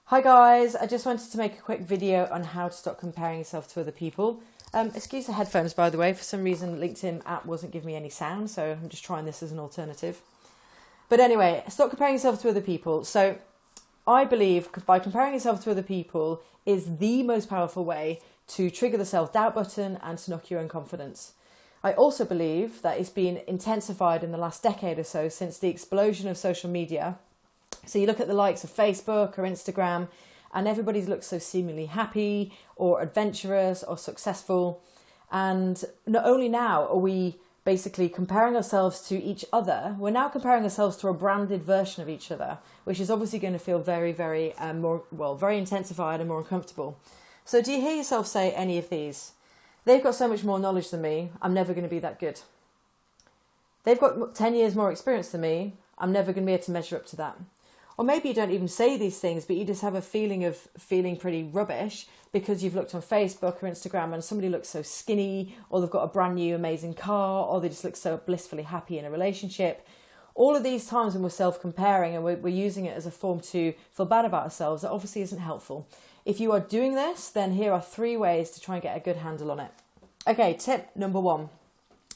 Hi guys, I just wanted to make a quick video on how to stop comparing yourself to other people. Excuse the headphones, by the way. For some reason, LinkedIn app wasn't giving me any sound, so I'm just trying this as an alternative. But anyway, stop comparing yourself to other people. So I believe by comparing yourself to other people is the most powerful way to trigger the self-doubt button and to knock your own confidence. I also believe that it's been intensified in the last decade or so since the explosion of social media. So you look at the likes of Facebook or Instagram and everybody looks so seemingly happy or adventurous or successful. And not only now are we basically comparing ourselves to each other, we're now comparing ourselves to a branded version of each other, which is obviously going to feel very intensified and more uncomfortable. So do you hear yourself say any of these? They've got so much more knowledge than me, I'm never going to be that good. They've got 10 years more experience than me, I'm never going to be able to measure up to that. Or maybe you don't even say these things, but you just have a feeling of feeling pretty rubbish because you've looked on Facebook or Instagram and somebody looks so skinny, or they've got a brand new amazing car, or they just look so blissfully happy in a relationship. All of these times when we're self-comparing and we're using it as a form to feel bad about ourselves, that obviously isn't helpful. If you are doing this, then here are 3 ways to try and get a good handle on it. Okay, tip number 1.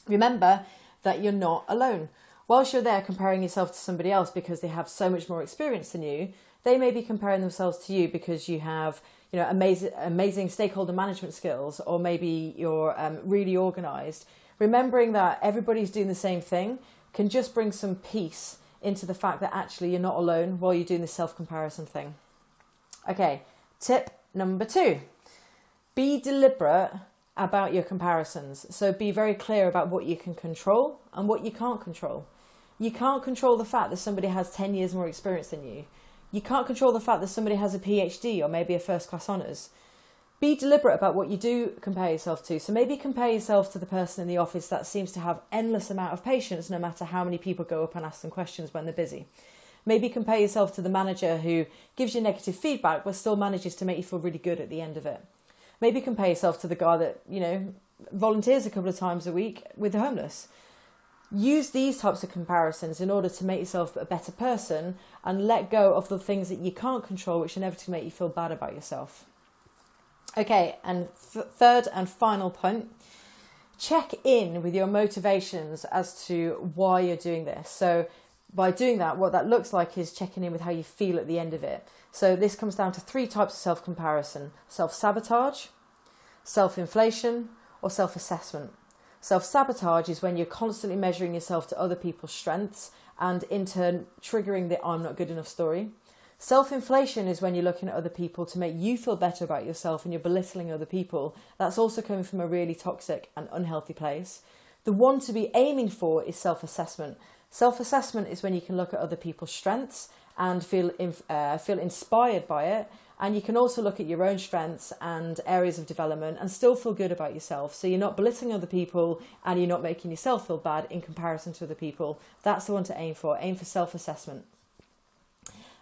Remember that you're not alone. Whilst you're there comparing yourself to somebody else because they have so much more experience than you, they may be comparing themselves to you because you have, amazing stakeholder management skills, or maybe you're really organised. Remembering that everybody's doing the same thing can just bring some peace into the fact that actually you're not alone while you're doing this self-comparison thing. Okay, tip number 2. Be deliberate about your comparisons. So be very clear about what you can control and what you can't control. You can't control the fact that somebody has 10 years more experience than you. You can't control the fact that somebody has a PhD or maybe a first class honours. Be deliberate about what you do compare yourself to. So maybe compare yourself to the person in the office that seems to have endless amount of patience no matter how many people go up and ask them questions when they're busy. Maybe compare yourself to the manager who gives you negative feedback but still manages to make you feel really good at the end of it. Maybe compare yourself to the guy that, volunteers a couple of times a week with the homeless. Use these types of comparisons in order to make yourself a better person and let go of the things that you can't control, which inevitably make you feel bad about yourself. Okay, and third and final point, check in with your motivations as to why you're doing this. So by doing that, what that looks like is checking in with how you feel at the end of it. So this comes down to 3 types of self-comparison: self-sabotage, self-inflation, or self-assessment. Self-sabotage is when you're constantly measuring yourself to other people's strengths and in turn triggering the I'm not good enough story. Self-inflation is when you're looking at other people to make you feel better about yourself and you're belittling other people. That's also coming from a really toxic and unhealthy place. The one to be aiming for is self-assessment. Self-assessment is when you can look at other people's strengths and feel inspired by it. And you can also look at your own strengths and areas of development and still feel good about yourself. So you're not belittling other people and you're not making yourself feel bad in comparison to other people. That's the one to aim for. Aim for self-assessment.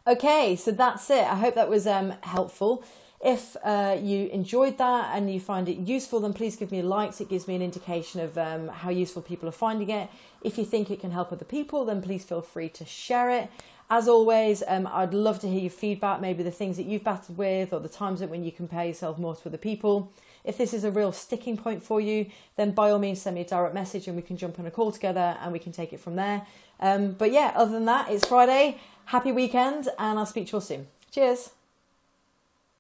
Okay, so that's it. I hope that was helpful. If you enjoyed that and you find it useful, then please give me a like. It gives me an indication of how useful people are finding it. If you think it can help other people, then please feel free to share it. As always, I'd love to hear your feedback, maybe the things that you've battled with or the times that when you compare yourself more to other people. If this is a real sticking point for you, then by all means send me a direct message and we can jump on a call together and we can take it from there. But yeah, other than that, it's Friday. Happy weekend and I'll speak to you all soon. Cheers.